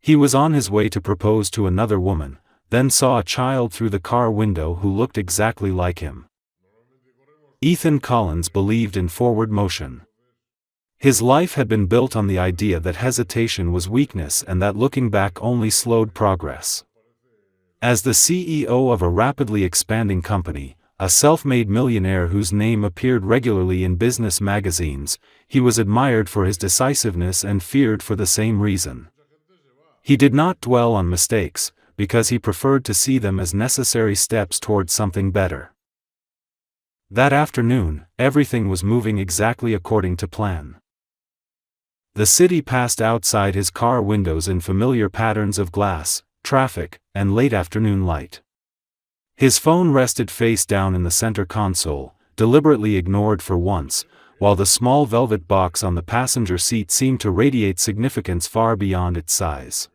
He was on his way to propose to another woman, then saw a child through the car window who looked exactly like him. Ethan Collins believed in forward motion. His life had been built on the idea that hesitation was weakness and that looking back only slowed progress. As the CEO of a rapidly expanding company, a self-made millionaire whose name appeared regularly in business magazines, he was admired for his decisiveness and feared for the same reason. He did not dwell on mistakes, because he preferred to see them as necessary steps toward something better. That afternoon, everything was moving exactly according to plan. The city passed outside his car windows in familiar patterns of glass, traffic, and late afternoon light. His phone rested face down in the center console, deliberately ignored for once, while the small velvet box on the passenger seat seemed to radiate significance far beyond its size.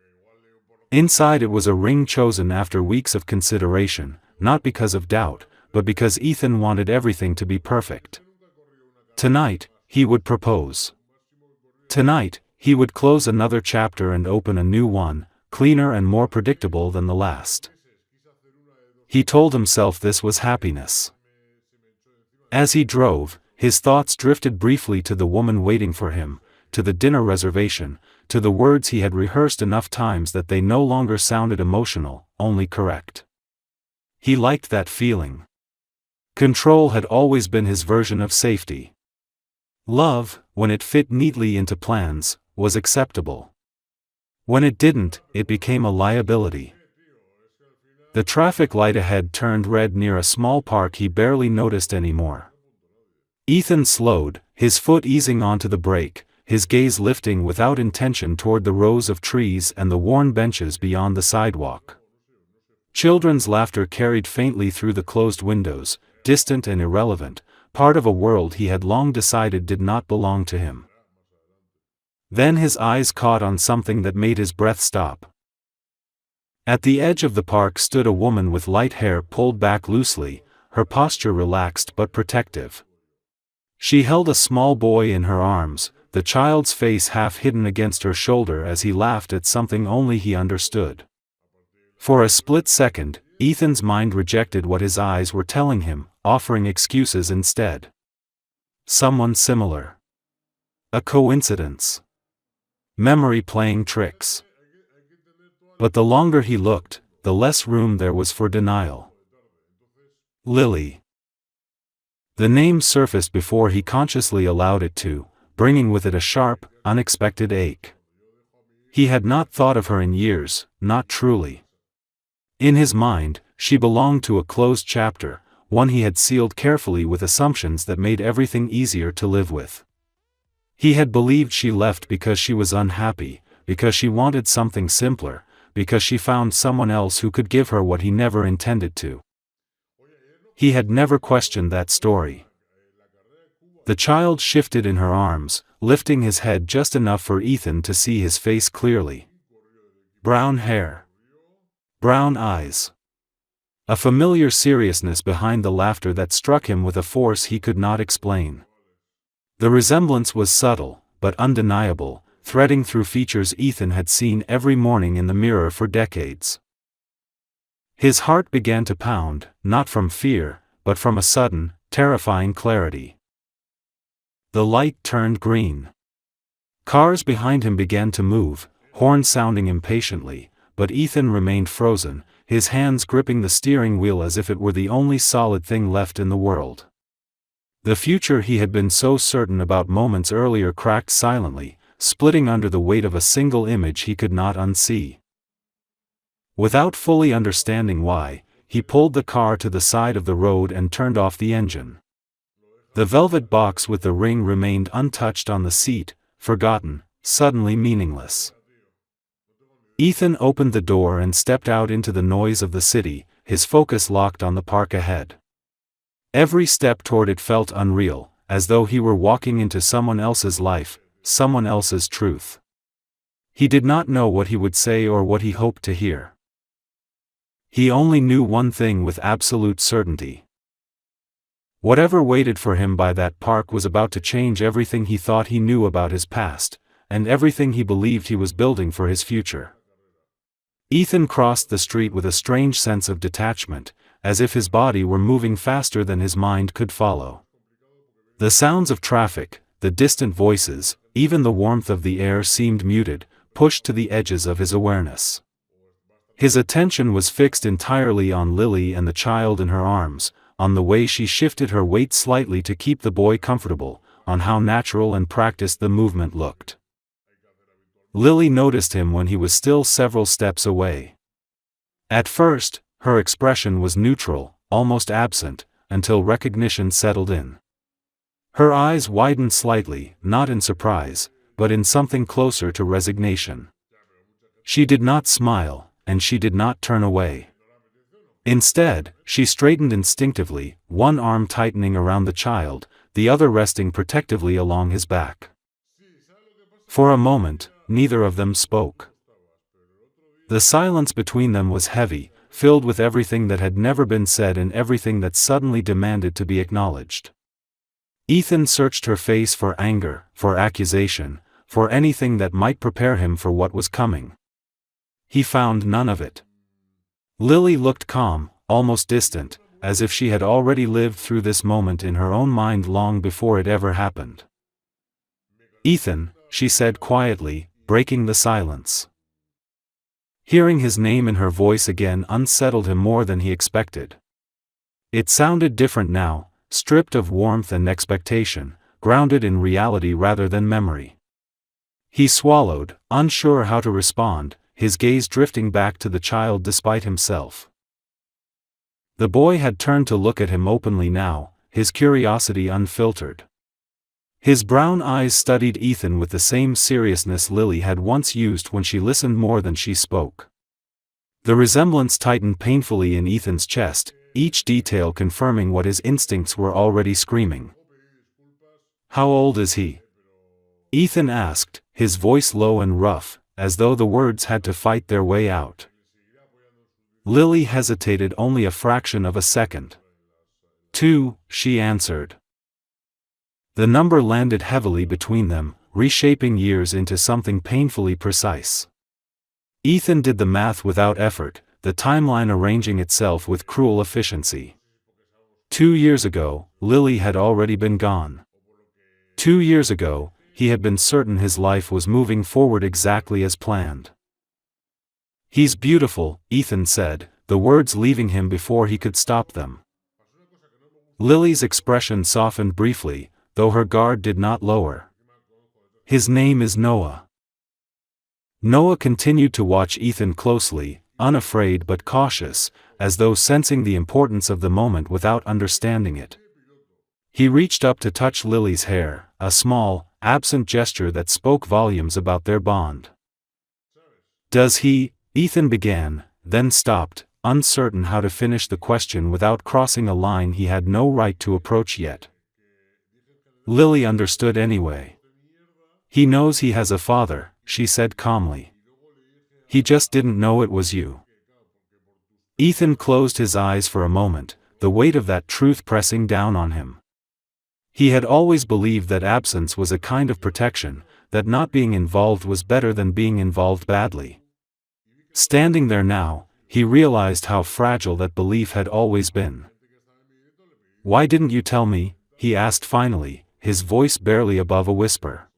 Inside it was a ring chosen after weeks of consideration, not because of doubt, but because Ethan wanted everything to be perfect. Tonight, he would propose. Tonight, he would close another chapter and open a new one, cleaner and more predictable than the last. He told himself this was happiness. As he drove, his thoughts drifted briefly to the woman waiting for him, to the dinner reservation, to the words he had rehearsed enough times that they no longer sounded emotional, only correct. He liked that feeling. Control had always been his version of safety. Love, when it fit neatly into plans, was acceptable. When it didn't, it became a liability. The traffic light ahead turned red near a small park he barely noticed anymore. Ethan slowed, his foot easing onto the brake, his gaze lifting without intention toward the rows of trees and the worn benches beyond the sidewalk. Children's laughter carried faintly through the closed windows, distant and irrelevant, part of a world he had long decided did not belong to him. Then his eyes caught on something that made his breath stop. At the edge of the park stood a woman with light hair pulled back loosely, her posture relaxed but protective. She held a small boy in her arms, the child's face half hidden against her shoulder as he laughed at something only he understood. For a split second, Ethan's mind rejected what his eyes were telling him, offering excuses instead. Someone similar. A coincidence. Memory playing tricks. But the longer he looked, the less room there was for denial. Lily. The name surfaced before he consciously allowed it to, bringing with it a sharp, unexpected ache. He had not thought of her in years, not truly. In his mind, she belonged to a closed chapter, one he had sealed carefully with assumptions that made everything easier to live with. He had believed she left because she was unhappy, because she wanted something simpler, because she found someone else who could give her what he never intended to. He had never questioned that story. The child shifted in her arms, lifting his head just enough for Ethan to see his face clearly. Brown hair. Brown eyes. A familiar seriousness behind the laughter that struck him with a force he could not explain. The resemblance was subtle, but undeniable, threading through features Ethan had seen every morning in the mirror for decades. His heart began to pound, not from fear, but from a sudden, terrifying clarity. The light turned green. Cars behind him began to move, horns sounding impatiently, but Ethan remained frozen, his hands gripping the steering wheel as if it were the only solid thing left in the world. The future he had been so certain about moments earlier cracked silently, splitting under the weight of a single image he could not unsee. Without fully understanding why, he pulled the car to the side of the road and turned off the engine. The velvet box with the ring remained untouched on the seat, forgotten, suddenly meaningless. Ethan opened the door and stepped out into the noise of the city, his focus locked on the park ahead. Every step toward it felt unreal, as though he were walking into someone else's life, someone else's truth. He did not know what he would say or what he hoped to hear. He only knew one thing with absolute certainty. Whatever waited for him by that park was about to change everything he thought he knew about his past, and everything he believed he was building for his future. Ethan crossed the street with a strange sense of detachment, as if his body were moving faster than his mind could follow. The sounds of traffic, the distant voices, even the warmth of the air seemed muted, pushed to the edges of his awareness. His attention was fixed entirely on Lily and the child in her arms, on the way she shifted her weight slightly to keep the boy comfortable, on how natural and practiced the movement looked. Lily noticed him when he was still several steps away. At first, her expression was neutral, almost absent, until recognition settled in. Her eyes widened slightly, not in surprise, but in something closer to resignation. She did not smile, and she did not turn away. Instead, she straightened instinctively, one arm tightening around the child, the other resting protectively along his back. For a moment, neither of them spoke. The silence between them was heavy, filled with everything that had never been said and everything that suddenly demanded to be acknowledged. Ethan searched her face for anger, for accusation, for anything that might prepare him for what was coming. He found none of it. Lily looked calm, almost distant, as if she had already lived through this moment in her own mind long before it ever happened. "Ethan," she said quietly, breaking the silence. Hearing his name in her voice again unsettled him more than he expected. It sounded different now, stripped of warmth and expectation, grounded in reality rather than memory. He swallowed, unsure how to respond, his gaze drifting back to the child despite himself. The boy had turned to look at him openly now, his curiosity unfiltered. His brown eyes studied Ethan with the same seriousness Lily had once used when she listened more than she spoke. The resemblance tightened painfully in Ethan's chest, each detail confirming what his instincts were already screaming. "How old is he?" Ethan asked, his voice low and rough, as though the words had to fight their way out. Lily hesitated only a fraction of a second. 2, she answered. The number landed heavily between them, reshaping years into something painfully precise. Ethan did the math without effort, the timeline arranging itself with cruel efficiency. 2 years ago, Lily had already been gone. 2 years ago, he had been certain his life was moving forward exactly as planned. "He's beautiful," Ethan said, the words leaving him before he could stop them. Lily's expression softened briefly, though her guard did not lower. "His name is Noah." Noah continued to watch Ethan closely, unafraid but cautious, as though sensing the importance of the moment without understanding it. He reached up to touch Lily's hair, a small, absent gesture that spoke volumes about their bond. "Does he?" Ethan began, then stopped, uncertain how to finish the question without crossing a line he had no right to approach yet. Lily understood anyway. "He knows he has a father," she said calmly. "He just didn't know it was you." Ethan closed his eyes for a moment, the weight of that truth pressing down on him. He had always believed that absence was a kind of protection, that not being involved was better than being involved badly. Standing there now, he realized how fragile that belief had always been. "Why didn't you tell me?" he asked finally, his voice barely above a whisper.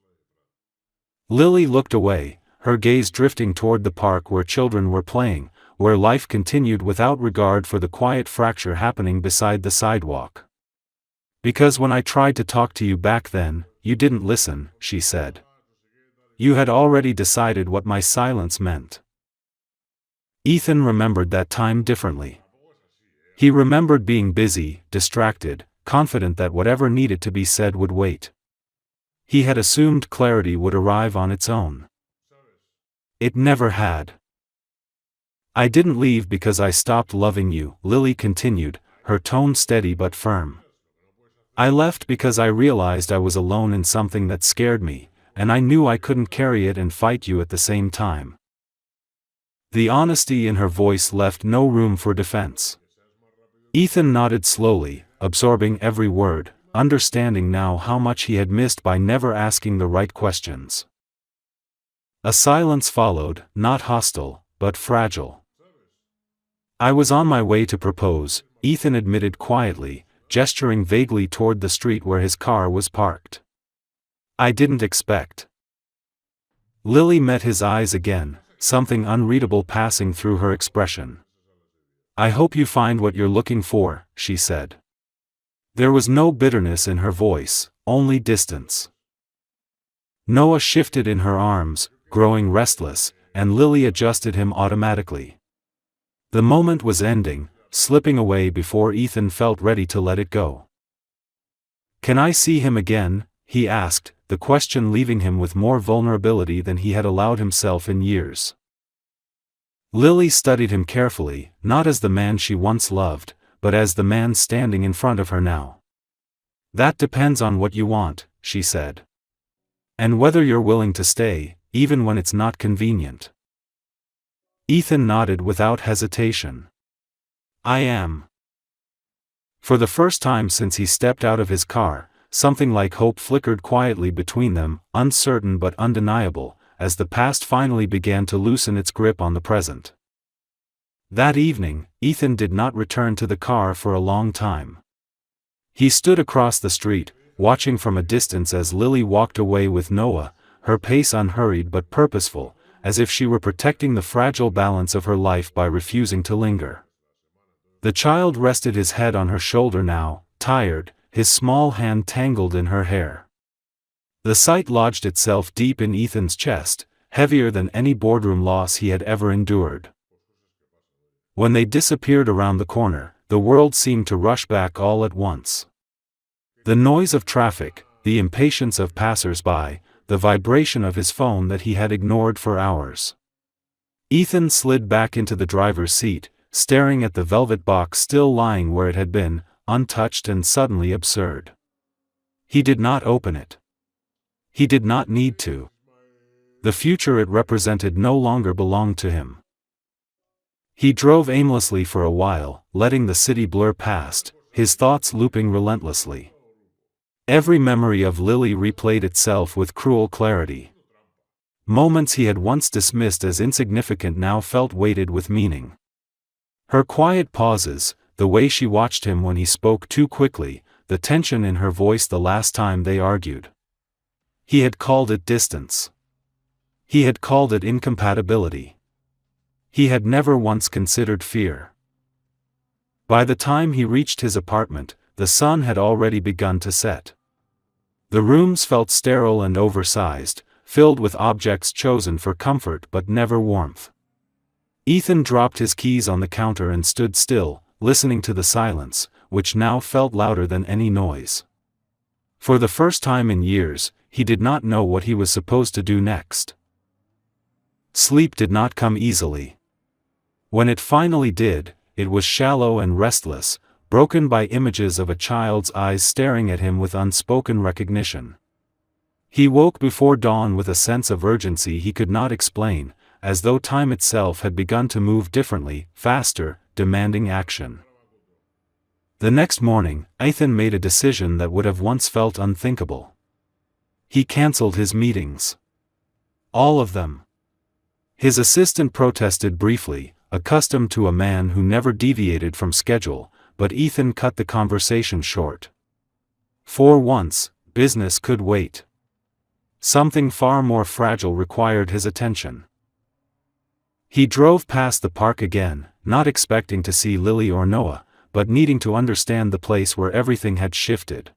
Lily looked away, her gaze drifting toward the park where children were playing, where life continued without regard for the quiet fracture happening beside the sidewalk. "Because when I tried to talk to you back then, you didn't listen," she said. "You had already decided what my silence meant." Ethan remembered that time differently. He remembered being busy, distracted, confident that whatever needed to be said would wait. He had assumed clarity would arrive on its own. It never had. "I didn't leave because I stopped loving you," Lily continued, her tone steady but firm. "I left because I realized I was alone in something that scared me, and I knew I couldn't carry it and fight you at the same time." The honesty in her voice left no room for defense. Ethan nodded slowly, absorbing every word, understanding now how much he had missed by never asking the right questions. A silence followed, not hostile, but fragile. I was on my way to propose, Ethan admitted quietly, gesturing vaguely toward the street where his car was parked. I didn't expect. Lily met his eyes again, something unreadable passing through her expression. I hope you find what you're looking for, she said. There was no bitterness in her voice, only distance. Noah shifted in her arms, growing restless, and Lily adjusted him automatically. The moment was ending, slipping away before Ethan felt ready to let it go. Can I see him again? He asked, the question leaving him with more vulnerability than he had allowed himself in years. Lily studied him carefully, not as the man she once loved, but as the man standing in front of her now. That depends on what you want, she said. And whether you're willing to stay, even when it's not convenient. Ethan nodded without hesitation. I am. For the first time since he stepped out of his car, something like hope flickered quietly between them, uncertain but undeniable, as the past finally began to loosen its grip on the present. That evening, Ethan did not return to the car for a long time. He stood across the street, watching from a distance as Lily walked away with Noah, her pace unhurried but purposeful, as if she were protecting the fragile balance of her life by refusing to linger. The child rested his head on her shoulder now, tired, his small hand tangled in her hair. The sight lodged itself deep in Ethan's chest, heavier than any boardroom loss he had ever endured. When they disappeared around the corner, the world seemed to rush back all at once. The noise of traffic, the impatience of passers-by, the vibration of his phone that he had ignored for hours. Ethan slid back into the driver's seat, staring at the velvet box still lying where it had been, untouched and suddenly absurd. He did not open it. He did not need to. The future it represented no longer belonged to him. He drove aimlessly for a while, letting the city blur past, his thoughts looping relentlessly. Every memory of Lily replayed itself with cruel clarity. Moments he had once dismissed as insignificant now felt weighted with meaning. Her quiet pauses, the way she watched him when he spoke too quickly, the tension in her voice the last time they argued. He had called it distance. He had called it incompatibility. He had never once considered fear. By the time he reached his apartment, the sun had already begun to set. The rooms felt sterile and oversized, filled with objects chosen for comfort but never warmth. Ethan dropped his keys on the counter and stood still, listening to the silence, which now felt louder than any noise. For the first time in years, he did not know what he was supposed to do next. Sleep did not come easily. When it finally did, it was shallow and restless, broken by images of a child's eyes staring at him with unspoken recognition. He woke before dawn with a sense of urgency he could not explain, as though time itself had begun to move differently, faster, demanding action. The next morning, Ethan made a decision that would have once felt unthinkable. He cancelled his meetings. All of them. His assistant protested briefly, accustomed to a man who never deviated from schedule, but Ethan cut the conversation short. For once, business could wait. Something far more fragile required his attention. He drove past the park again, not expecting to see Lily or Noah, but needing to understand the place where everything had shifted.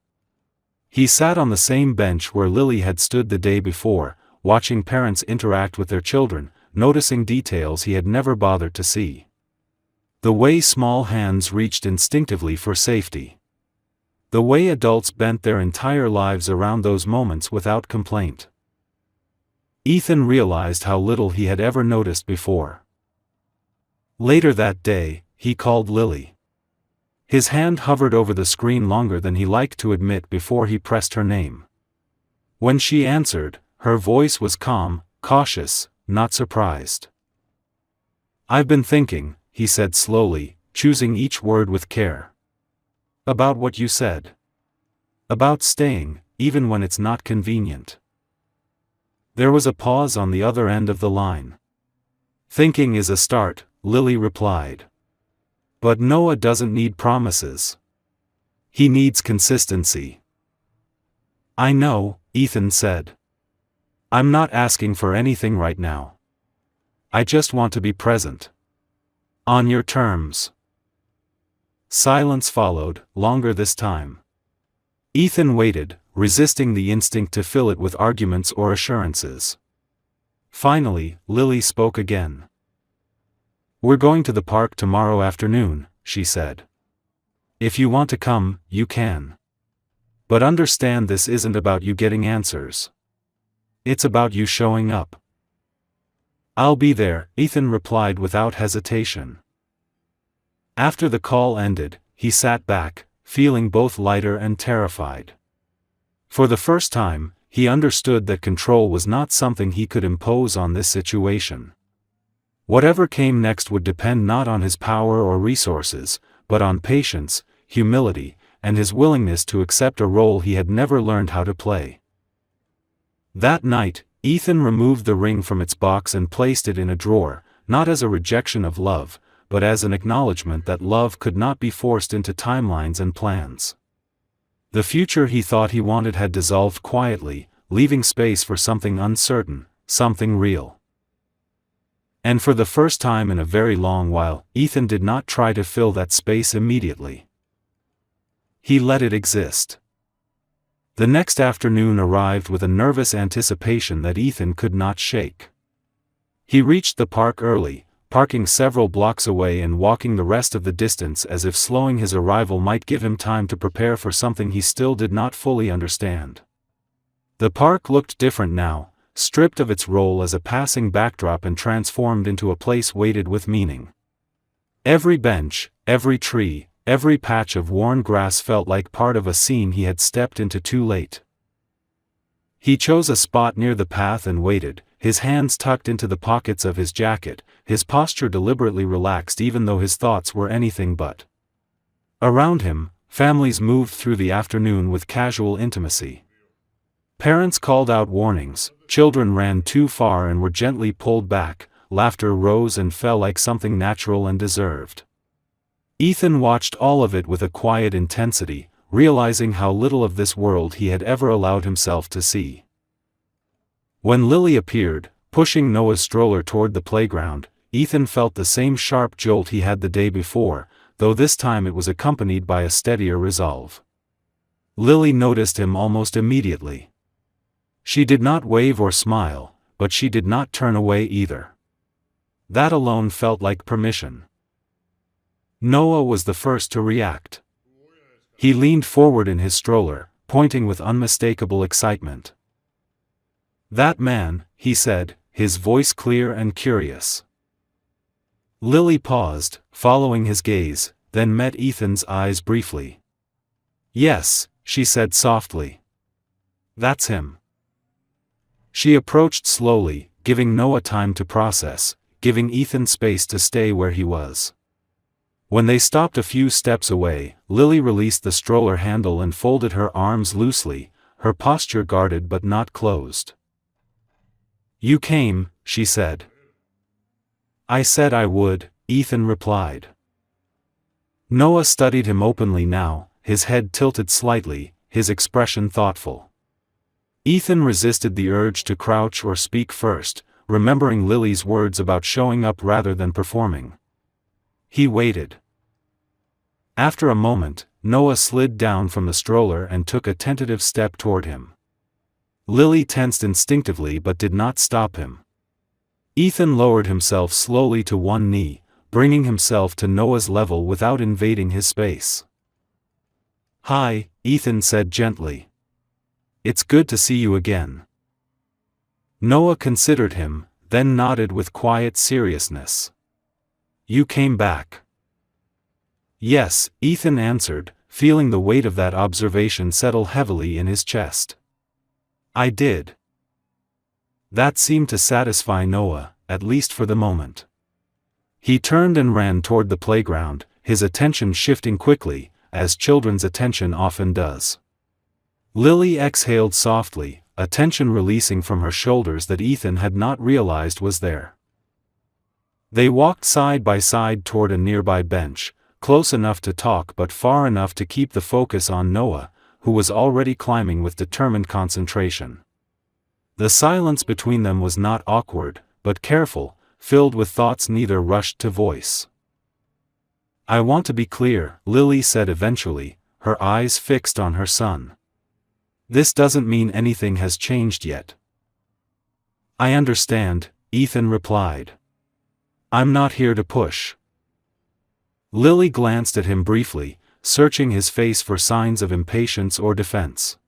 He sat on the same bench where Lily had stood the day before, watching parents interact with their children, noticing details he had never bothered to see. The way small hands reached instinctively for safety. The way adults bent their entire lives around those moments without complaint. Ethan realized how little he had ever noticed before. Later that day, he called Lily. His hand hovered over the screen longer than he liked to admit before he pressed her name. When she answered, her voice was calm, cautious, not surprised. "I've been thinking," he said slowly, choosing each word with care. "About what you said. About staying, even when it's not convenient." There was a pause on the other end of the line. Thinking is a start, Lily replied. But Noah doesn't need promises. He needs consistency. I know, Ethan said. I'm not asking for anything right now. I just want to be present. On your terms. Silence followed, longer this time. Ethan waited, resisting the instinct to fill it with arguments or assurances. Finally, Lily spoke again. We're going to the park tomorrow afternoon, she said. If you want to come, you can. But understand this isn't about you getting answers. It's about you showing up. I'll be there, Ethan replied without hesitation. After the call ended, he sat back, feeling both lighter and terrified. For the first time, he understood that control was not something he could impose on this situation. Whatever came next would depend not on his power or resources, but on patience, humility, and his willingness to accept a role he had never learned how to play. That night, Ethan removed the ring from its box and placed it in a drawer, not as a rejection of love, but as an acknowledgement that love could not be forced into timelines and plans. The future he thought he wanted had dissolved quietly, leaving space for something uncertain, something real. And for the first time in a very long while, Ethan did not try to fill that space immediately. He let it exist. The next afternoon arrived with a nervous anticipation that Ethan could not shake. He reached the park early, parking several blocks away and walking the rest of the distance as if slowing his arrival might give him time to prepare for something he still did not fully understand. The park looked different now, stripped of its role as a passing backdrop and transformed into a place weighted with meaning. Every bench, every tree, every patch of worn grass felt like part of a scene he had stepped into too late. He chose a spot near the path and waited, his hands tucked into the pockets of his jacket, his posture deliberately relaxed even though his thoughts were anything but. Around him, families moved through the afternoon with casual intimacy. Parents called out warnings, children ran too far and were gently pulled back, laughter rose and fell like something natural and deserved. Ethan watched all of it with a quiet intensity, realizing how little of this world he had ever allowed himself to see. When Lily appeared, pushing Noah's stroller toward the playground, Ethan felt the same sharp jolt he had the day before, though this time it was accompanied by a steadier resolve. Lily noticed him almost immediately. She did not wave or smile, but she did not turn away either. That alone felt like permission. Noah was the first to react. He leaned forward in his stroller, pointing with unmistakable excitement. "That man," he said, his voice clear and curious. Lily paused, following his gaze, then met Ethan's eyes briefly. "Yes," she said softly. "That's him." She approached slowly, giving Noah time to process, giving Ethan space to stay where he was. When they stopped a few steps away, Lily released the stroller handle and folded her arms loosely, her posture guarded but not closed. "You came," she said. "I said I would," Ethan replied. Noah studied him openly now, his head tilted slightly, his expression thoughtful. Ethan resisted the urge to crouch or speak first, remembering Lily's words about showing up rather than performing. He waited. After a moment, Noah slid down from the stroller and took a tentative step toward him. Lily tensed instinctively but did not stop him. Ethan lowered himself slowly to one knee, bringing himself to Noah's level without invading his space. "Hi," Ethan said gently. "It's good to see you again." Noah considered him, then nodded with quiet seriousness. "You came back." "Yes," Ethan answered, feeling the weight of that observation settle heavily in his chest. "I did." That seemed to satisfy Noah, at least for the moment. He turned and ran toward the playground, his attention shifting quickly, as children's attention often does. Lily exhaled softly, a tension releasing from her shoulders that Ethan had not realized was there. They walked side by side toward a nearby bench, close enough to talk but far enough to keep the focus on Noah, who was already climbing with determined concentration. The silence between them was not awkward, but careful, filled with thoughts neither rushed to voice. "I want to be clear," Lily said eventually, her eyes fixed on her son. "This doesn't mean anything has changed yet." "I understand," Ethan replied. "I'm not here to push." Lily glanced at him briefly, searching his face for signs of impatience or defense.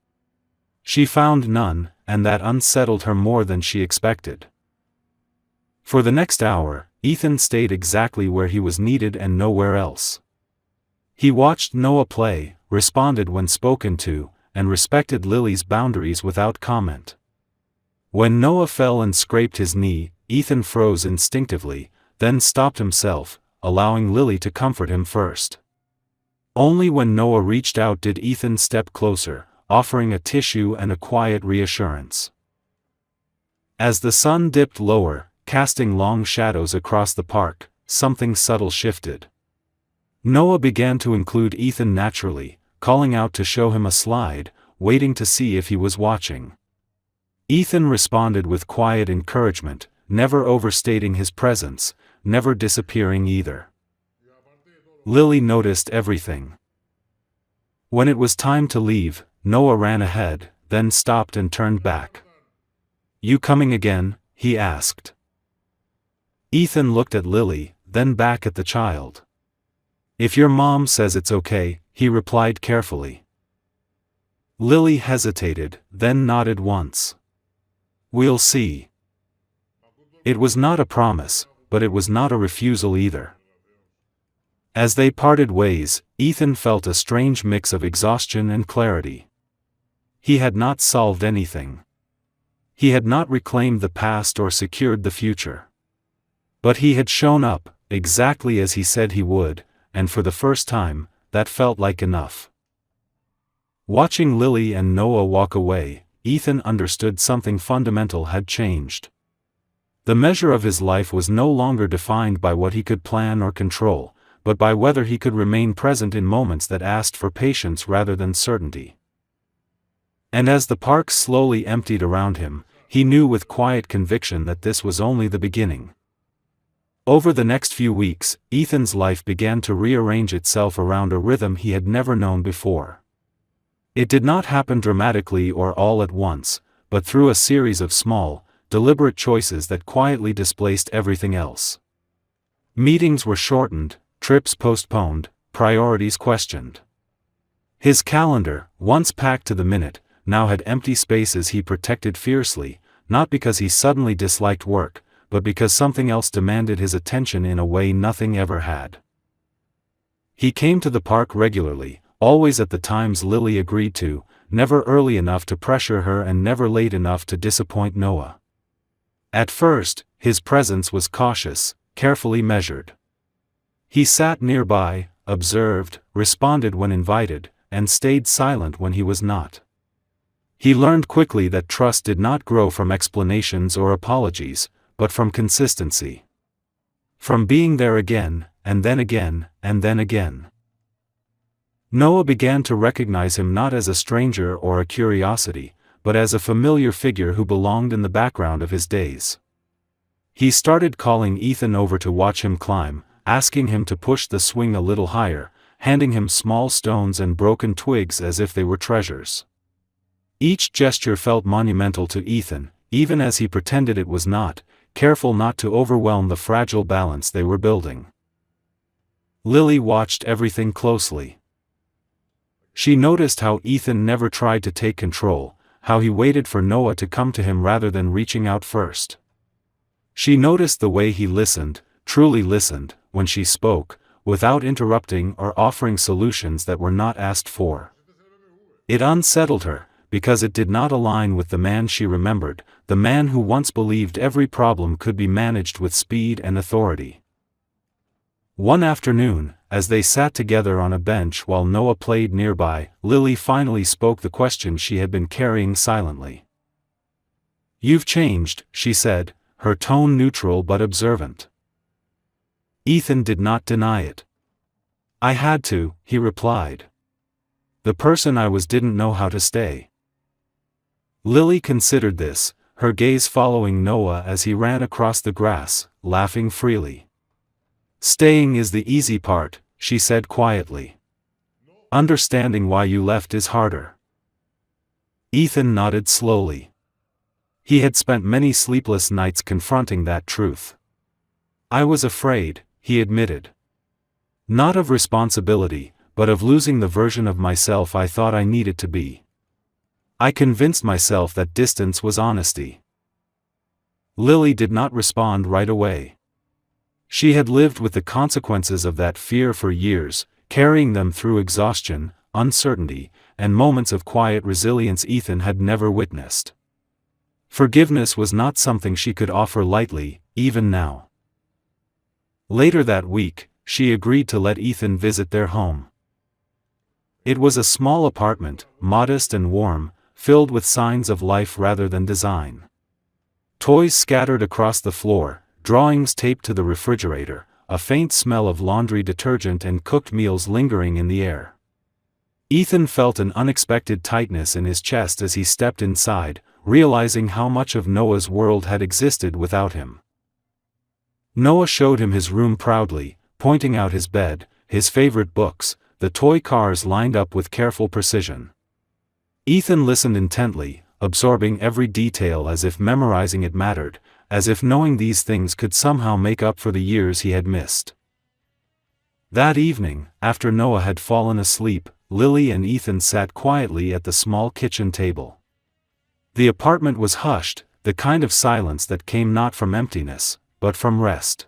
She found none, and that unsettled her more than she expected. For the next hour, Ethan stayed exactly where he was needed and nowhere else. He watched Noah play, responded when spoken to, and respected Lily's boundaries without comment. When Noah fell and scraped his knee, Ethan froze instinctively, then stopped himself, allowing Lily to comfort him first. Only when Noah reached out did Ethan step closer, offering a tissue and a quiet reassurance. As the sun dipped lower, casting long shadows across the park, something subtle shifted. Noah began to include Ethan naturally, calling out to show him a slide, waiting to see if he was watching. Ethan responded with quiet encouragement, never overstating his presence, never disappearing either. Lily noticed everything. When it was time to leave, Noah ran ahead, then stopped and turned back. "You coming again?" he asked. Ethan looked at Lily, then back at the child. "If your mom says it's okay," he replied carefully. Lily hesitated, then nodded once. "We'll see." It was not a promise, but it was not a refusal either. As they parted ways, Ethan felt a strange mix of exhaustion and clarity. He had not solved anything. He had not reclaimed the past or secured the future. But he had shown up, exactly as he said he would, and for the first time, that felt like enough. Watching Lily and Noah walk away, Ethan understood something fundamental had changed. The measure of his life was no longer defined by what he could plan or control, but by whether he could remain present in moments that asked for patience rather than certainty. And as the park slowly emptied around him, he knew with quiet conviction that this was only the beginning. Over the next few weeks, Ethan's life began to rearrange itself around a rhythm he had never known before. It did not happen dramatically or all at once, but through a series of small, deliberate choices that quietly displaced everything else. Meetings were shortened, trips postponed, priorities questioned. His calendar, once packed to the minute, now had empty spaces he protected fiercely, not because he suddenly disliked work, but because something else demanded his attention in a way nothing ever had. He came to the park regularly, always at the times Lily agreed to, never early enough to pressure her and never late enough to disappoint Noah. At first, his presence was cautious, carefully measured. He sat nearby, observed, responded when invited, and stayed silent when he was not. He learned quickly that trust did not grow from explanations or apologies, but from consistency. From being there again, and then again, and then again. Noah began to recognize him not as a stranger or a curiosity, but as a familiar figure who belonged in the background of his days. He started calling Ethan over to watch him climb, asking him to push the swing a little higher, handing him small stones and broken twigs as if they were treasures. Each gesture felt monumental to Ethan, even as he pretended it was not, careful not to overwhelm the fragile balance they were building. Lily watched everything closely. She noticed how Ethan never tried to take control, how he waited for Noah to come to him rather than reaching out first. She noticed the way he listened, truly listened, when she spoke, without interrupting or offering solutions that were not asked for. It unsettled her, because it did not align with the man she remembered, the man who once believed every problem could be managed with speed and authority. One afternoon, as they sat together on a bench while Noah played nearby, Lily finally spoke the question she had been carrying silently. "You've changed," she said, her tone neutral but observant. Ethan did not deny it. I had to, he replied. The person I was didn't know how to stay. Lily considered this, her gaze following Noah as he ran across the grass, laughing freely. Staying is the easy part, she said quietly. Understanding why you left is harder. Ethan nodded slowly. He had spent many sleepless nights confronting that truth. I was afraid, he admitted. Not of responsibility, but of losing the version of myself I thought I needed to be. I convinced myself that distance was honesty. Lily did not respond right away. She had lived with the consequences of that fear for years, carrying them through exhaustion, uncertainty, and moments of quiet resilience Ethan had never witnessed. Forgiveness was not something she could offer lightly, even now. Later that week, she agreed to let Ethan visit their home. It was a small apartment, modest and warm, filled with signs of life rather than design. Toys scattered across the floor, drawings taped to the refrigerator, a faint smell of laundry detergent and cooked meals lingering in the air. Ethan felt an unexpected tightness in his chest as he stepped inside, realizing how much of Noah's world had existed without him. Noah showed him his room proudly, pointing out his bed, his favorite books, the toy cars lined up with careful precision. Ethan listened intently, absorbing every detail as if memorizing it mattered, as if knowing these things could somehow make up for the years he had missed. That evening, after Noah had fallen asleep, Lily and Ethan sat quietly at the small kitchen table. The apartment was hushed, the kind of silence that came not from emptiness, but from rest.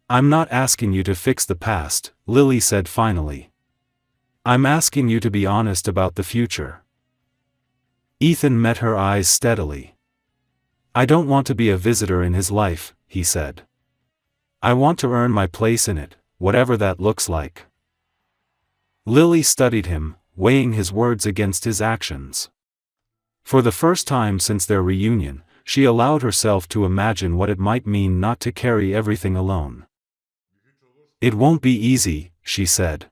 I'm not asking you to fix the past, Lily said finally. I'm asking you to be honest about the future. Ethan met her eyes steadily. I don't want to be a visitor in his life, he said. I want to earn my place in it, whatever that looks like. Lily studied him, weighing his words against his actions. For the first time since their reunion, she allowed herself to imagine what it might mean not to carry everything alone. It won't be easy, she said.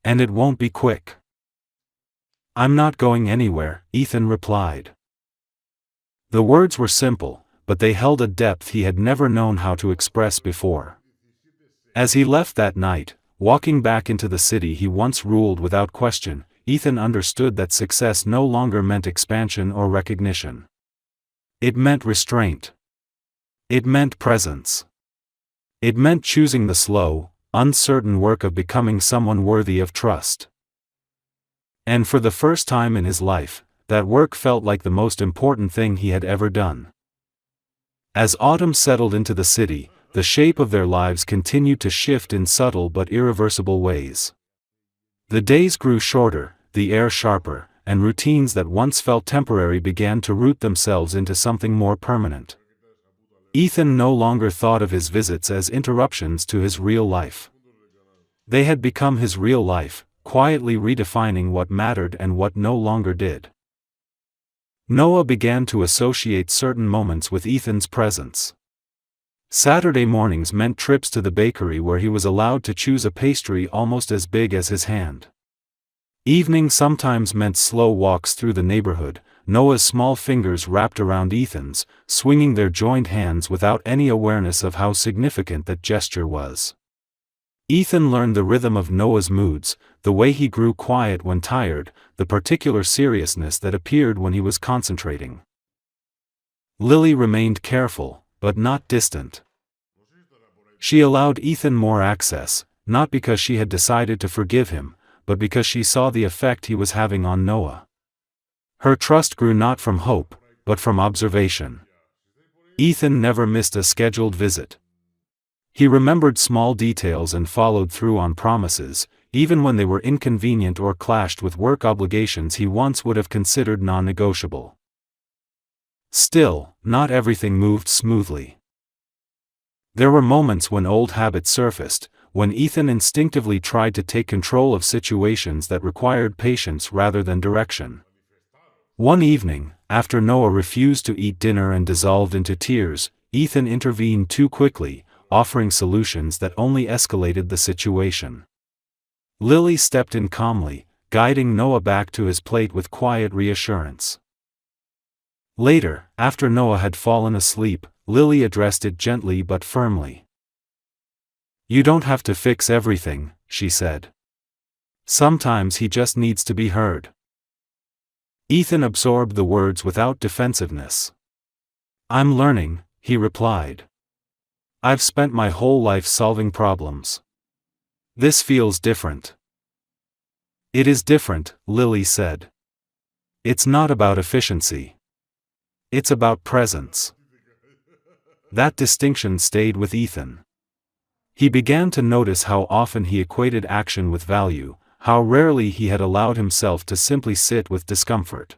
And it won't be quick. I'm not going anywhere, Ethan replied. The words were simple, but they held a depth he had never known how to express before. As he left that night, walking back into the city he once ruled without question, Ethan understood that success no longer meant expansion or recognition. It meant restraint. It meant presence. It meant choosing the slow, uncertain work of becoming someone worthy of trust. And for the first time in his life, that work felt like the most important thing he had ever done. As autumn settled into the city, the shape of their lives continued to shift in subtle but irreversible ways. The days grew shorter, the air sharper, and routines that once felt temporary began to root themselves into something more permanent. Ethan no longer thought of his visits as interruptions to his real life. They had become his real life, quietly redefining what mattered and what no longer did. Noah began to associate certain moments with Ethan's presence. Saturday mornings meant trips to the bakery where he was allowed to choose a pastry almost as big as his hand. Evening sometimes meant slow walks through the neighborhood, Noah's small fingers wrapped around Ethan's, swinging their joined hands without any awareness of how significant that gesture was. Ethan learned the rhythm of Noah's moods, the way he grew quiet when tired, the particular seriousness that appeared when he was concentrating. Lily remained careful, but not distant. She allowed Ethan more access, not because she had decided to forgive him, but because she saw the effect he was having on Noah. Her trust grew not from hope, but from observation. Ethan never missed a scheduled visit. He remembered small details and followed through on promises, even when they were inconvenient or clashed with work obligations he once would have considered non-negotiable. Still, not everything moved smoothly. There were moments when old habits surfaced, when Ethan instinctively tried to take control of situations that required patience rather than direction. One evening, after Noah refused to eat dinner and dissolved into tears, Ethan intervened too quickly, offering solutions that only escalated the situation. Lily stepped in calmly, guiding Noah back to his plate with quiet reassurance. Later, after Noah had fallen asleep, Lily addressed it gently but firmly. "You don't have to fix everything," she said. "Sometimes he just needs to be heard." Ethan absorbed the words without defensiveness. "I'm learning," he replied. "I've spent my whole life solving problems. This feels different." "It is different," Lily said. "It's not about efficiency. It's about presence." That distinction stayed with Ethan. He began to notice how often he equated action with value, how rarely he had allowed himself to simply sit with discomfort.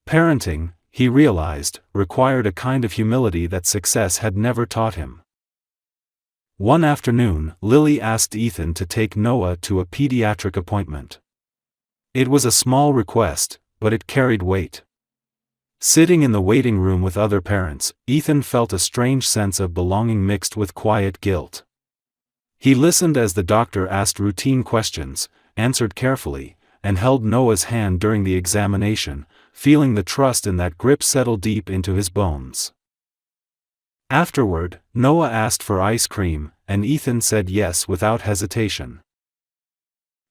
Parenting, he realized, required a kind of humility that success had never taught him. One afternoon, Lily asked Ethan to take Noah to a pediatric appointment. It was a small request, but it carried weight. Sitting in the waiting room with other parents, Ethan felt a strange sense of belonging mixed with quiet guilt. He listened as the doctor asked routine questions, answered carefully, and held Noah's hand during the examination, feeling the trust in that grip settle deep into his bones. Afterward, Noah asked for ice cream, and Ethan said yes without hesitation.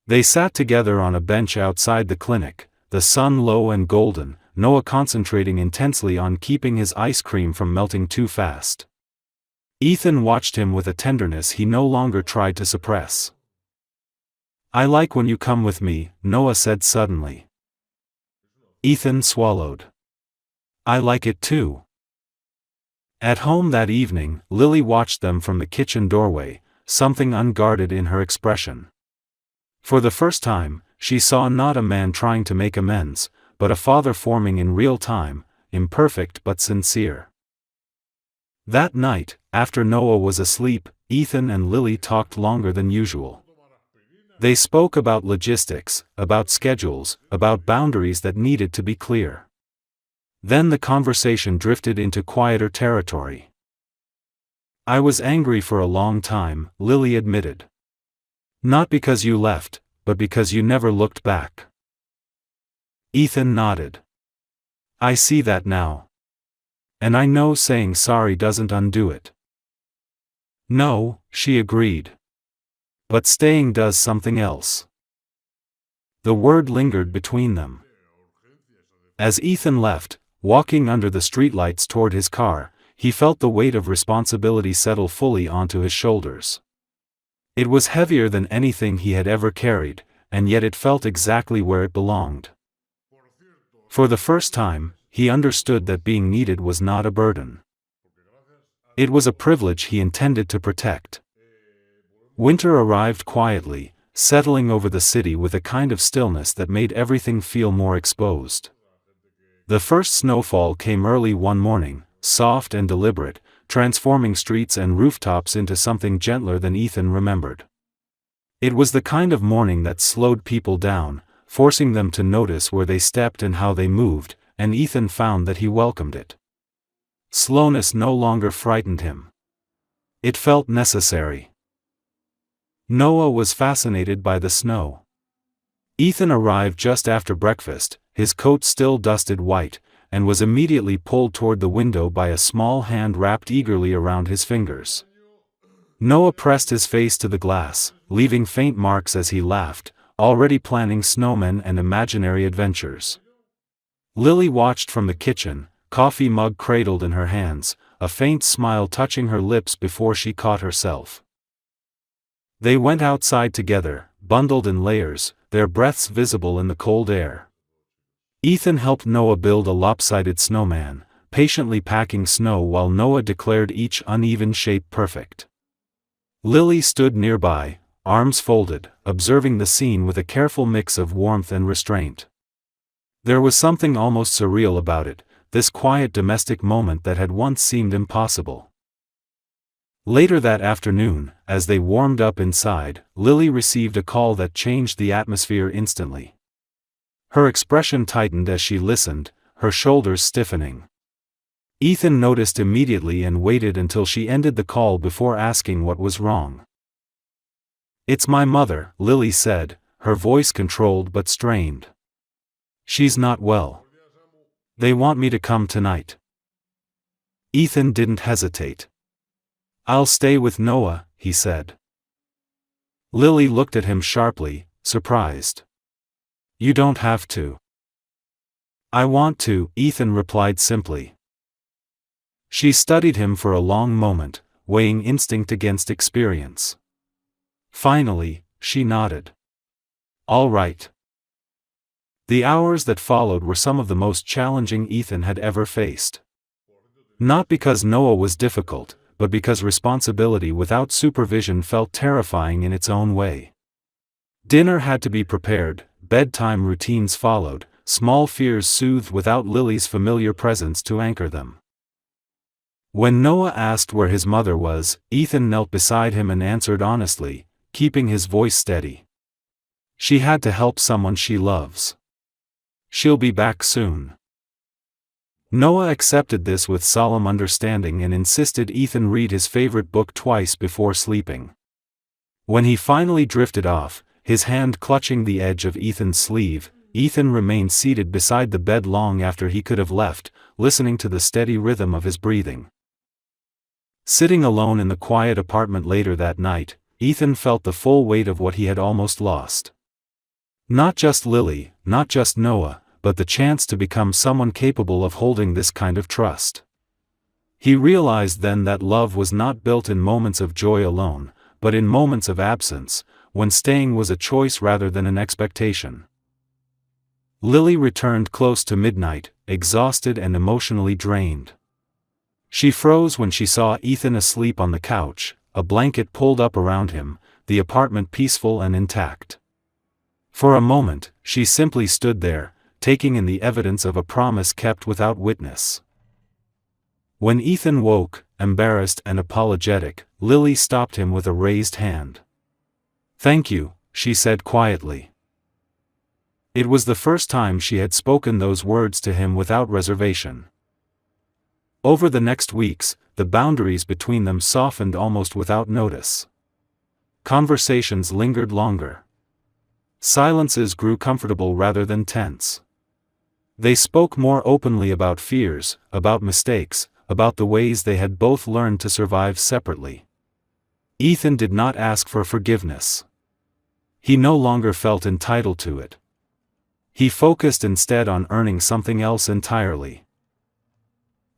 They sat together on a bench outside the clinic, the sun low and golden, Noah concentrating intensely on keeping his ice cream from melting too fast. Ethan watched him with a tenderness he no longer tried to suppress. "I like when you come with me," Noah said suddenly. Ethan swallowed. "I like it too." At home that evening, Lily watched them from the kitchen doorway, something unguarded in her expression. For the first time, she saw not a man trying to make amends, but a father forming in real time, imperfect but sincere. That night, after Noah was asleep, Ethan and Lily talked longer than usual. They spoke about logistics, about schedules, about boundaries that needed to be clear. Then the conversation drifted into quieter territory. "I was angry for a long time," Lily admitted. "Not because you left, but because you never looked back." Ethan nodded. "I see that now. And I know saying sorry doesn't undo it." "No," she agreed. "But staying does something else." The word lingered between them. As Ethan left, walking under the streetlights toward his car, he felt the weight of responsibility settle fully onto his shoulders. It was heavier than anything he had ever carried, and yet it felt exactly where it belonged. For the first time, he understood that being needed was not a burden. It was a privilege he intended to protect. Winter arrived quietly, settling over the city with a kind of stillness that made everything feel more exposed. The first snowfall came early one morning, soft and deliberate, transforming streets and rooftops into something gentler than Ethan remembered. It was the kind of morning that slowed people down, forcing them to notice where they stepped and how they moved, and Ethan found that he welcomed it. Slowness no longer frightened him. It felt necessary. Noah was fascinated by the snow. Ethan arrived just after breakfast, his coat still dusted white, and was immediately pulled toward the window by a small hand wrapped eagerly around his fingers. Noah pressed his face to the glass, leaving faint marks as he laughed, already planning snowmen and imaginary adventures. Lily watched from the kitchen, coffee mug cradled in her hands, a faint smile touching her lips before she caught herself. They went outside together, bundled in layers, their breaths visible in the cold air. Ethan helped Noah build a lopsided snowman, patiently packing snow while Noah declared each uneven shape perfect. Lily stood nearby, arms folded, observing the scene with a careful mix of warmth and restraint. There was something almost surreal about it, this quiet domestic moment that had once seemed impossible. Later that afternoon, as they warmed up inside, Lily received a call that changed the atmosphere instantly. Her expression tightened as she listened, her shoulders stiffening. Ethan noticed immediately and waited until she ended the call before asking what was wrong. "It's my mother," Lily said, her voice controlled but strained. "She's not well. They want me to come tonight." Ethan didn't hesitate. "I'll stay with Noah," he said. Lily looked at him sharply, surprised. "You don't have to." "I want to," Ethan replied simply. She studied him for a long moment, weighing instinct against experience. Finally, she nodded. "All right." The hours that followed were some of the most challenging Ethan had ever faced. Not because Noah was difficult, but because responsibility without supervision felt terrifying in its own way. Dinner had to be prepared, bedtime routines followed, small fears soothed without Lily's familiar presence to anchor them. When Noah asked where his mother was, Ethan knelt beside him and answered honestly, keeping his voice steady. "She had to help someone she loves. She'll be back soon." Noah accepted this with solemn understanding and insisted Ethan read his favorite book twice before sleeping. When he finally drifted off, his hand clutching the edge of Ethan's sleeve, Ethan remained seated beside the bed long after he could have left, listening to the steady rhythm of his breathing. Sitting alone in the quiet apartment later that night, Ethan felt the full weight of what he had almost lost. Not just Lily, not just Noah, but the chance to become someone capable of holding this kind of trust. He realized then that love was not built in moments of joy alone, but in moments of absence, when staying was a choice rather than an expectation. Lily returned close to midnight, exhausted and emotionally drained. She froze when she saw Ethan asleep on the couch, a blanket pulled up around him, the apartment peaceful and intact. For a moment, she simply stood there, taking in the evidence of a promise kept without witness. When Ethan woke, embarrassed and apologetic, Lily stopped him with a raised hand. "Thank you," she said quietly. It was the first time she had spoken those words to him without reservation. Over the next weeks, the boundaries between them softened almost without notice. Conversations lingered longer. Silences grew comfortable rather than tense. They spoke more openly about fears, about mistakes, about the ways they had both learned to survive separately. Ethan did not ask for forgiveness. He no longer felt entitled to it. He focused instead on earning something else entirely.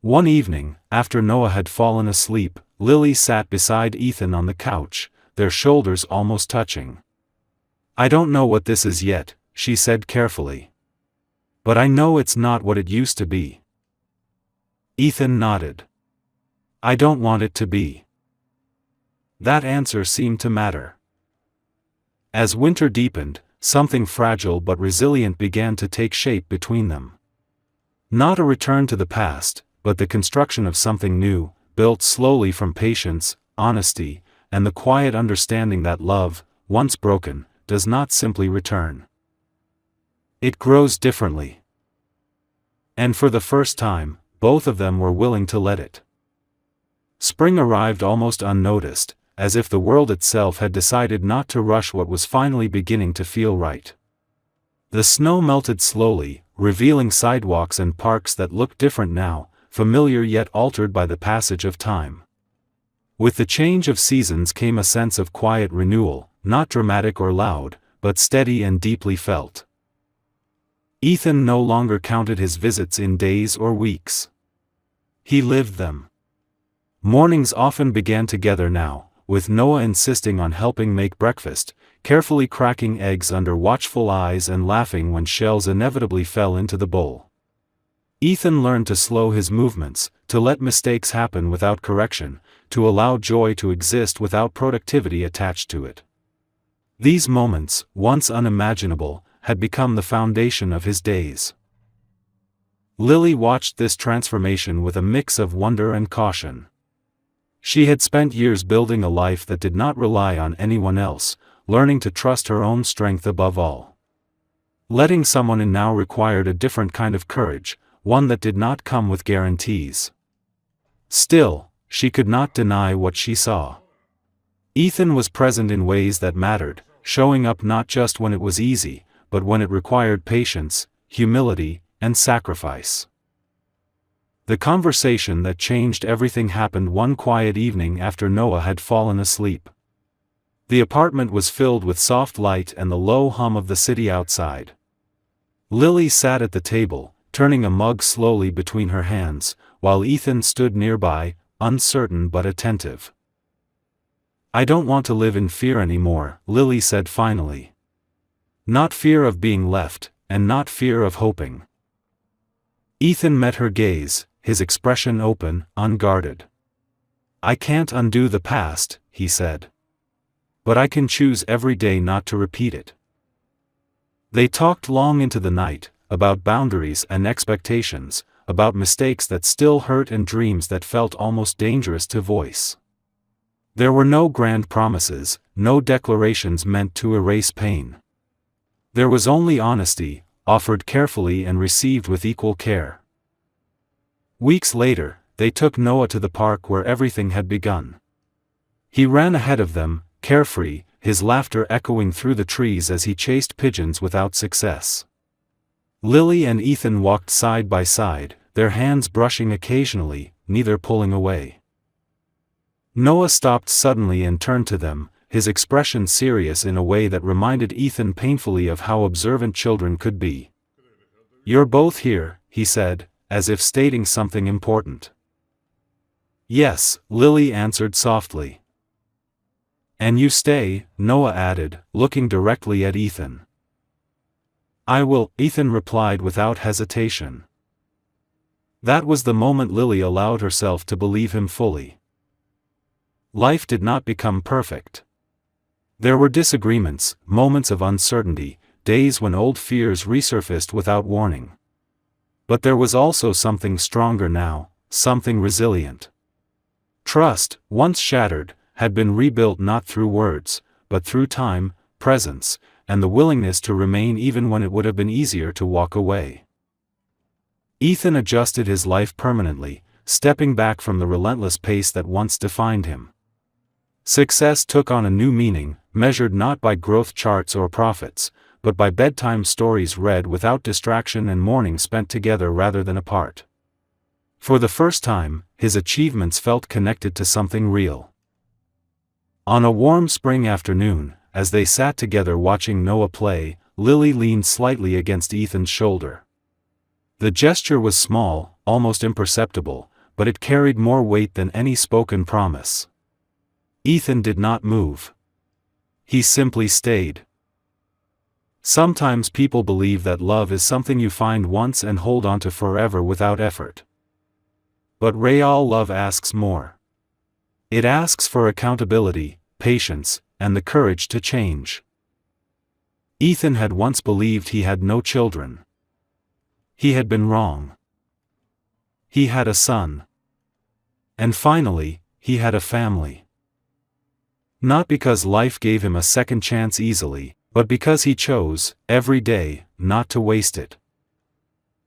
One evening, after Noah had fallen asleep, Lily sat beside Ethan on the couch, their shoulders almost touching. "I don't know what this is yet," she said carefully. "But I know it's not what it used to be." Ethan nodded. "I don't want it to be." That answer seemed to matter. As winter deepened, something fragile but resilient began to take shape between them. Not a return to the past, but the construction of something new, built slowly from patience, honesty, and the quiet understanding that love, once broken, does not simply return. It grows differently. And for the first time, both of them were willing to let it. Spring arrived almost unnoticed, as if the world itself had decided not to rush what was finally beginning to feel right. The snow melted slowly, revealing sidewalks and parks that looked different now, familiar yet altered by the passage of time. With the change of seasons came a sense of quiet renewal, not dramatic or loud, but steady and deeply felt. Ethan no longer counted his visits in days or weeks. He lived them. Mornings often began together now, with Noah insisting on helping make breakfast, carefully cracking eggs under watchful eyes and laughing when shells inevitably fell into the bowl. Ethan learned to slow his movements, to let mistakes happen without correction, to allow joy to exist without productivity attached to it. These moments, once unimaginable, had become the foundation of his days. Lily watched this transformation with a mix of wonder and caution. She had spent years building a life that did not rely on anyone else, learning to trust her own strength above all. Letting someone in now required a different kind of courage, one that did not come with guarantees. Still, she could not deny what she saw. Ethan was present in ways that mattered, showing up not just when it was easy, but when it required patience, humility, and sacrifice. The conversation that changed everything happened one quiet evening after Noah had fallen asleep. The apartment was filled with soft light and the low hum of the city outside. Lily sat at the table, turning a mug slowly between her hands, while Ethan stood nearby, uncertain but attentive. "I don't want to live in fear anymore," Lily said finally. "Not fear of being left, and not fear of hoping." Ethan met her gaze, his expression open, unguarded. "I can't undo the past," he said. "But I can choose every day not to repeat it." They talked long into the night, about boundaries and expectations, about mistakes that still hurt and dreams that felt almost dangerous to voice. There were no grand promises, no declarations meant to erase pain. There was only honesty, offered carefully and received with equal care. Weeks later, they took Noah to the park where everything had begun. He ran ahead of them, carefree, his laughter echoing through the trees as he chased pigeons without success. Lily and Ethan walked side by side, their hands brushing occasionally, neither pulling away. Noah stopped suddenly and turned to them, his expression serious in a way that reminded Ethan painfully of how observant children could be. "You're both here," he said, as if stating something important. "Yes," Lily answered softly. "And you stay," Noah added, looking directly at Ethan. "I will," Ethan replied without hesitation. That was the moment Lily allowed herself to believe him fully. Life did not become perfect. There were disagreements, moments of uncertainty, days when old fears resurfaced without warning. But there was also something stronger now, something resilient. Trust, once shattered, had been rebuilt not through words, but through time, presence, and the willingness to remain even when it would have been easier to walk away. Ethan adjusted his life permanently, stepping back from the relentless pace that once defined him. Success took on a new meaning, measured not by growth charts or profits, but by bedtime stories read without distraction and mornings spent together rather than apart. For the first time, his achievements felt connected to something real. On a warm spring afternoon, as they sat together watching Noah play, Lily leaned slightly against Ethan's shoulder. The gesture was small, almost imperceptible, but it carried more weight than any spoken promise. Ethan did not move. He simply stayed. Sometimes people believe that love is something you find once and hold on to forever without effort. But real love asks more. It asks for accountability, patience, and the courage to change. Ethan had once believed he had no children. He had been wrong. He had a son. And finally, he had a family. Not because life gave him a second chance easily, but because he chose, every day, not to waste it.